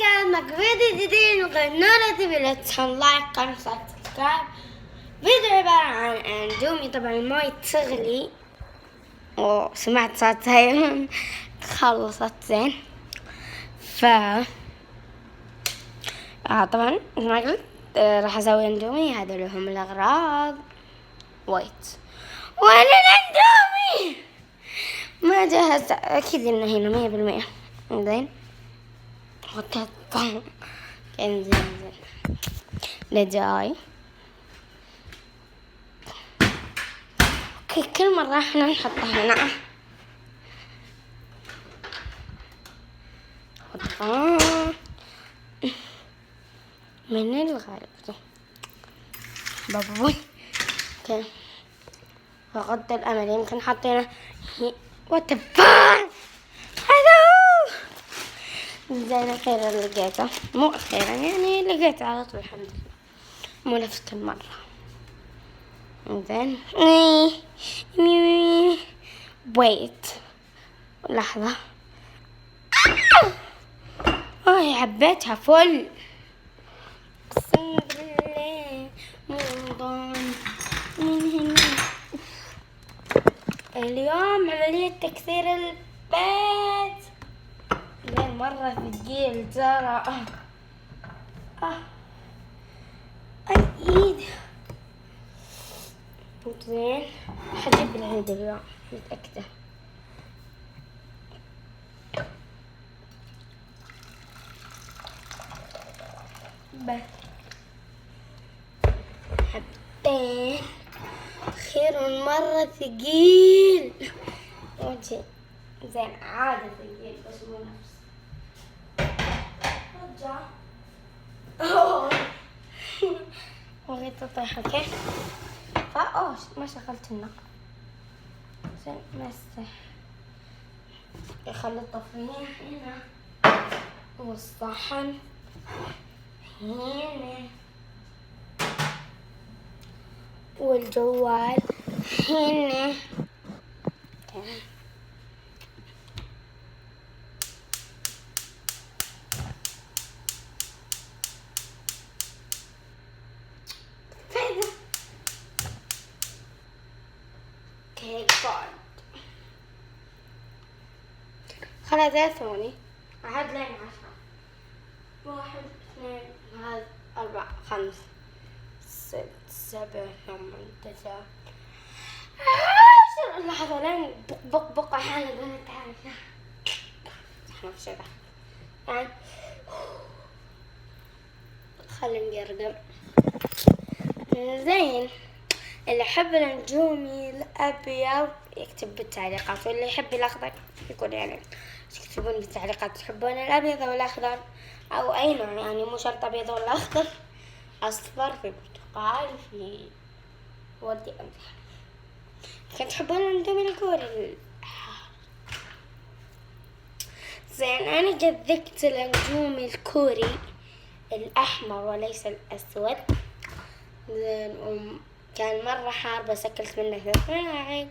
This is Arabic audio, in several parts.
كان معك فيديو جديد وقناة لا تنسى لايك قناة سبسكرايب. فيديو عبارة عن اندومي. طبعا الماي تغلي وسمعت صوتها خلصت زين. طبعا مثل ما قلت راح اسوي اندومي. هذا لهم الاغراض. وين الاندومي؟ ما جهزت. اكيد انه هنا 100%. زين وتطلع كان زين لجاي. اوكي كل مرة احنا نحطها هنا. حطها من الغالب بابا بوي. اوكي فقد الامل يمكن حطينا وتبان. هذا هو. زين اخيرا لقيته. مو اخيرا يعني لقيته على طول الحمد لله. مو نفس كل مرة. زين ويت لحظة. عبيتها فل. اقسم بالله رمضان من هنا. اليوم عملية تكسير البيت لين مرة ثقيل ترى. الايد. زين حجيب العيد اليوم متأكدة. بس حبتين خير مرة ثقيل وجهي. زين عادي ثقيل بس مو نفس رجع. بغيت تطيح. اوكي ما شغلت النقل. زين مسح. خلي الطفية هنا والصحن هنا والجوال هنا. خلاص 3 ثواني. عاد لين 10. 1 2 3 4 5 6 7 8 9 10. لحظة لين بق أحيانا بدون تعرف. احنا في شبه يعني خلي نقرقر. زين اللي يحب النجومي الأبيض يكتب بالتعليقات، واللي يحب الأخضر يقول يعني تكتبون بالتعليقات تحبون الأبيض أو الأخضر أو أي نوع. يعني مو شرط أبيض ولا أخضر. أصفر في برتقال في وردي أمزح. كنت تحبون النجومي الكوري. زين أنا جذبت النجومي الكوري الأحمر وليس الأسود. زين كان مرة حار بس أكلت منه 3 ملاعق.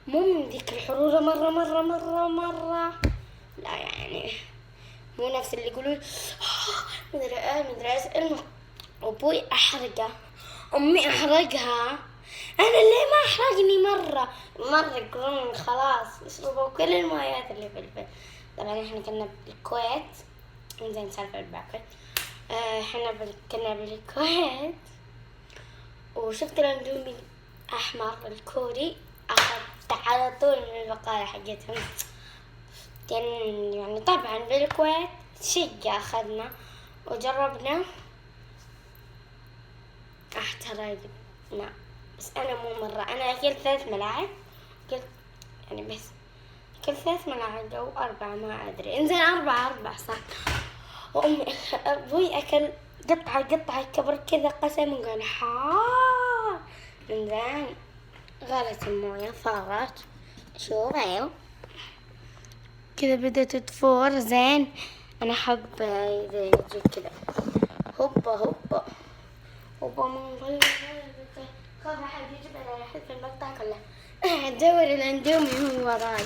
مو من ذيك الحرورة مرة لا يعني مو نفس اللي يقولون مدري ايش. ابوي احرقه امي احرقها. انا اللي ما احرقني مرة يقولون خلاص اشربوا كل المويات اللي في البيت. طبعا احنا كنا بالكويت. زين سالفة الباقي. احنا كنا بالكويت وشفت الاندومي احمر الكوري. اخذت على طول من البقالة حقتهم. يعني طبعا بالكويت شقة اخذنا وجربنا. احترقنا بس انا مو مرة. انا اكلت 3 ملاعق. قلت يعني بس اكلت 3 ملاعق او 4 ما ادري. انزين 4 صح. وامي ابوي اكل قطعة كبر كذا قسم وقال حار. انزين غلت الموية صارت شوف كذا بدأت تفور. زين انا حب اذا يجي كذا هوبا من خاف احد يجيب انا احس في المقطع كله. ادور الاندومي هو وراي.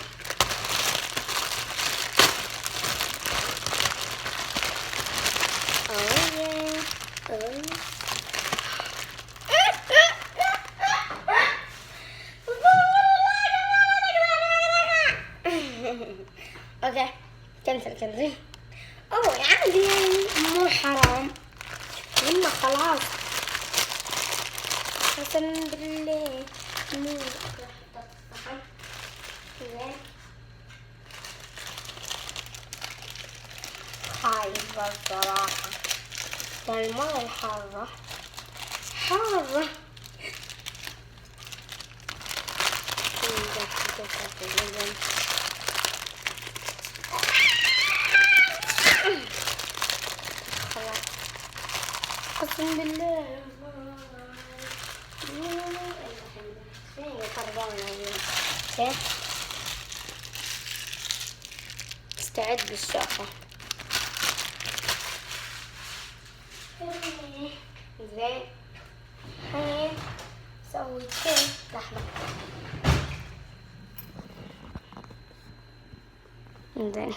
زين. أوه عادي يعني مو حرام. لما خلاص قسم بالله مو زين. خايفة الصراحة، الماء الحارة حارة. خلاص قسم بالله استعد بالشاقة. زين الحين سوي كيف. لحظة زين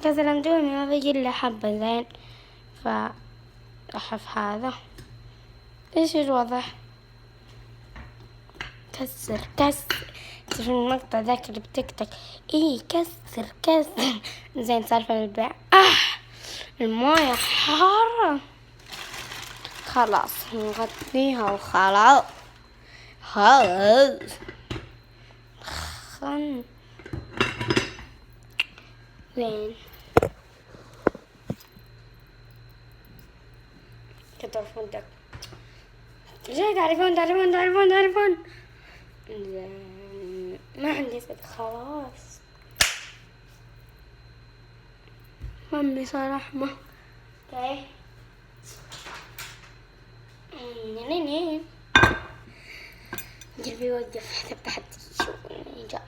كاس الاندومي ما بيجي الا حبة. زين فأحف هذا. ايش الوضع؟ كسر في المقطع ذاك اللي بتكتك. ايه كسر. زين صار في البيع. الموية حارة. خلاص نغطيها وخلاص. زين كتر فندق. جاي تعرفون. زين ما عندي صدق خلاص. مامي صراحة ما اوكي. قلبي وقف حتى حد يشوفني جاء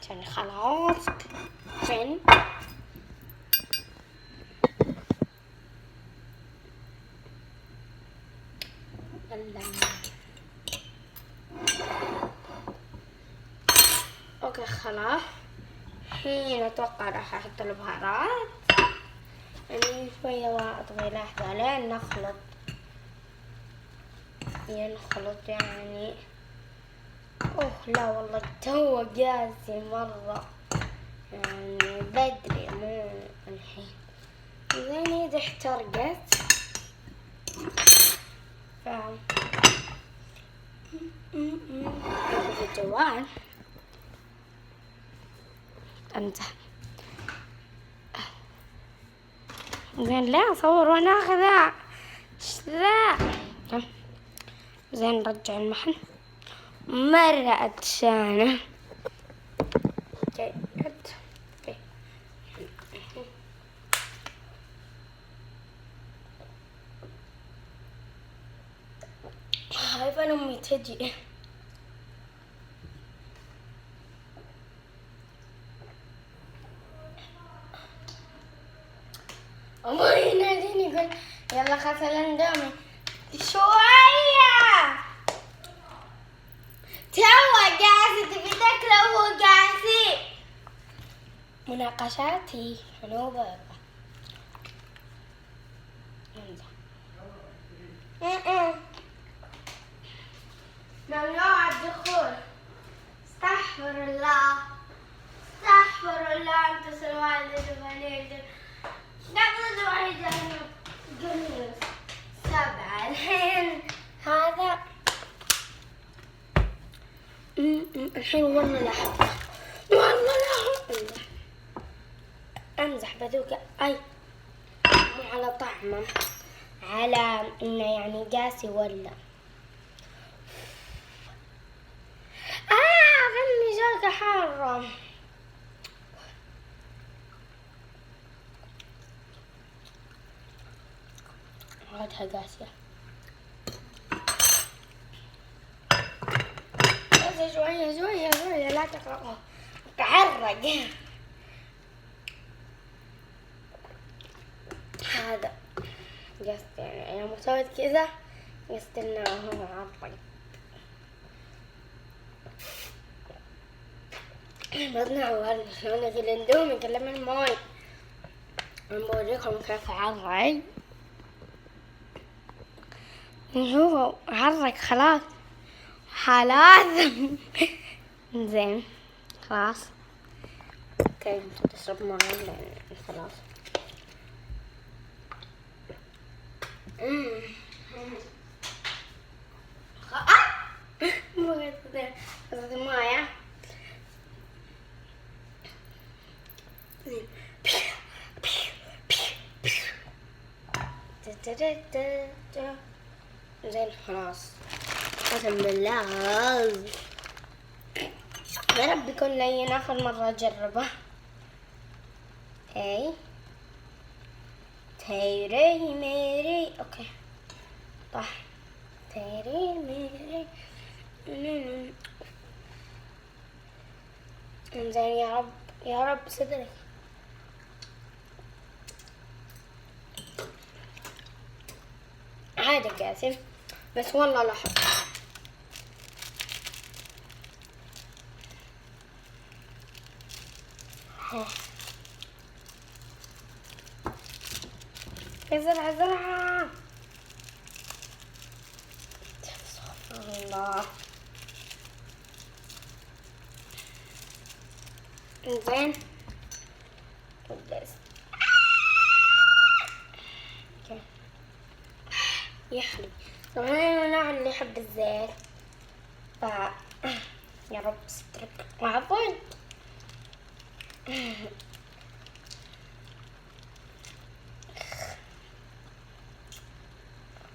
عشان خلاص. زين يلا اوكي خلاص. الحين اتوقع راح احط البهارات يعني شوية واطوي. لحظة لين نخلط يعني. اوه لا والله تو قاسي مرة يعني بدري مو الحين. زين اذا احترقت فاهم. في الجوال امزح. زين لا اصور وانا اخذها. لا زين نرجع المحل مرة أتشانه. خايفة أمي تجي. أبوي يناديني يقول يلا غسل اندومي شوية. توا قاسي تبي تاكله وهو قاسي. مناقشاتي حلو بابا. ممنوع الدخول. استغفر الله انت سوالف الوليد. نقصد واحدة قميص 7 الحين هذا. الحين والله لا امزح بذوق. اي مو على طعمه، على انه يعني قاسي ولا غني جاكة حارة. عادها قاسية. بس شوية لا تقرأها تعرق. هذا قصد يعني يوم سويت كذا قصد انه هو عطق. بدنا شلون الاندومي كله من الماي. بوريكم كيف عرق. شوفوا عرق خلاص. زين خلاص اوكي. اوكي تشرب مويه لان خلاص. مويه. زين خلاص. قسم بالله يا رب يكون لين آخر مرة أجربه. هاي تيري ميري. أوكي صح. تيري ميري. زين يا رب يا رب صدري. عادي قاسم بس والله لا أحب. بسرعة بسرعة. استغفر الله. زين يحلي. طبعا أنا من النوع اللي يحب الزيت يا رب سترك وعفوا.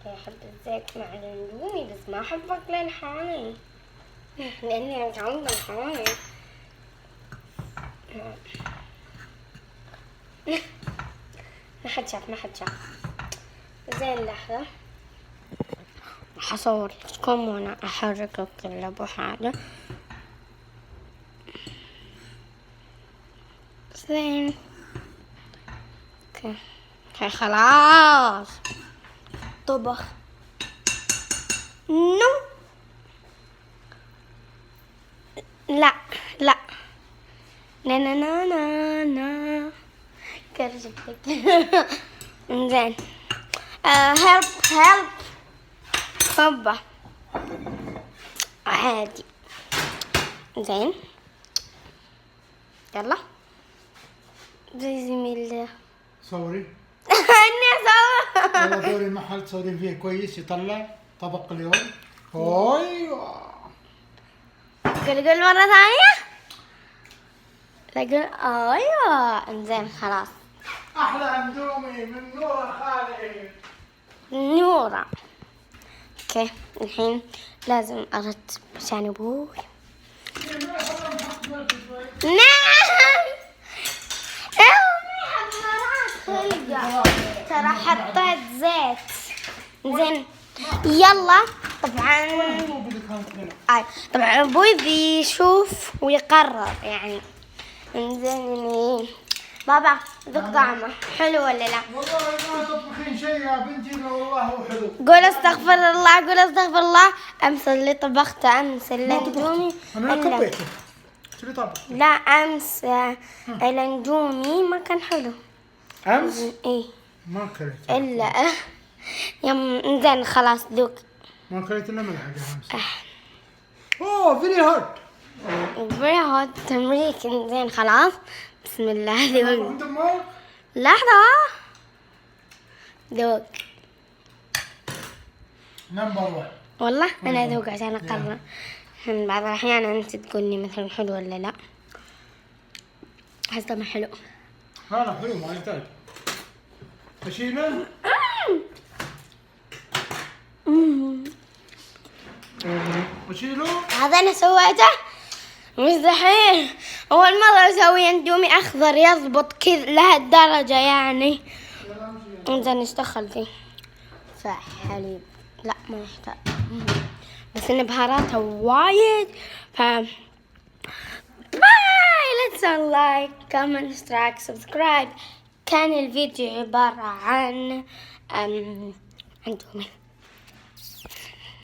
أحب الزيت مع الاندومي بس ما أحب أكل الحامي لأني متعودة الحامي. ما حد شاف ما حد شاف. زين لحظة راح أصور لكم وأنا أحرك القلب وحاجة. زين اوكي خلاص. طبخ نو لا لا لا لا لا لا لا كرجتك. زين هيلب هيلب طبة عادي. زين يلا بسم الله. صوري. اني اصور. يلا دوري المحل تصورين فيه كويس يطلع طبق اليوم. ايوه. قول مرة ثانية. تقول ايوه. زين خلاص. احلى اندومي من نور خالي. نورة. اوكي الحين لازم ارتب عشان ابوي. نعم ترى حطيت زيت. زين يلا. طبعا ابوي بيشوف ويقرر يعني. زين بابا ذوق طعمه حلو ولا لا؟ والله ما تطبخين شيء يا بنتي الا والله هو حلو. قول استغفر الله قول استغفر الله. امس اللي طبخته امس الاندومي. انا كبيته. شو اللي طبخ؟ لا امس الاندومي ما كان حلو. امس؟ ايه ما كلت الا زين خلاص ذوق. ما كلت الا ملح امس. اوه فيري هوت. فيري هوت تمريك. زين خلاص بسم الله ذوق. انت مالك؟ لحظة ذوق. نمبر 1. والله انا ذوق عشان اقرر. بعض الاحيان انت تقولي مثلا حلو ولا لا. احس طعمه حلو. هذا حلو ما يحتاج. اشيله؟ اشيله؟ هذا انا سويته مستحيل. اول مرة اسوي اندومي اخضر يضبط كذا لهالدرجة يعني. انزين ايش دخل فيه؟ صح حليب. لا ما يحتاج بس ان بهاراتها وايد. ف باي. let's like comment strike subscribe. كان الفيديو عبارة عن اندومي.